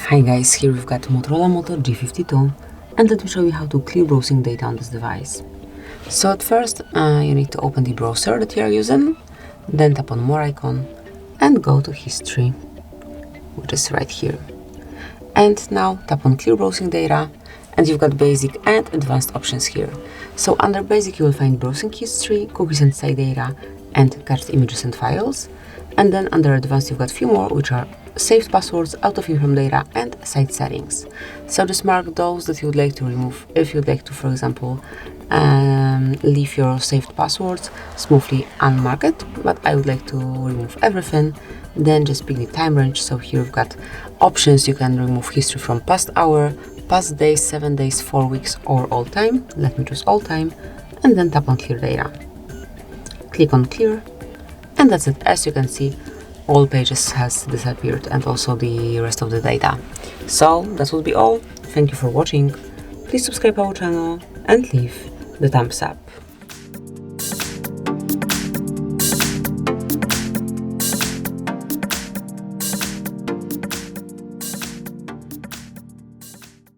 Hi guys, here we've got Motorola Moto G52 and let me show you how to clear browsing data on this device. So at first you need to open the browser that you are using, then tap on more icon and go to history, which is right here. And now tap on clear browsing data and you've got basic and advanced options here. So under basic you will find browsing history, cookies and site data, and cached images and files. And then under advanced you've got a few more, which are saved passwords, autofill from data, and site settings. So just mark those that you would like to remove if you'd like to, for example, leave your saved passwords smoothly unmarked, but I would like to remove everything. Then just pick the time range. So here we've got options. You can remove history from past hour, past days, 7 days, 4 weeks, or all time. Let me choose all time and then tap on clear data. Click on clear and that's it. As you can see, all pages has disappeared and also the rest of the data. So that would be all. Thank you for watching. Please subscribe our channel and leave the thumbs up.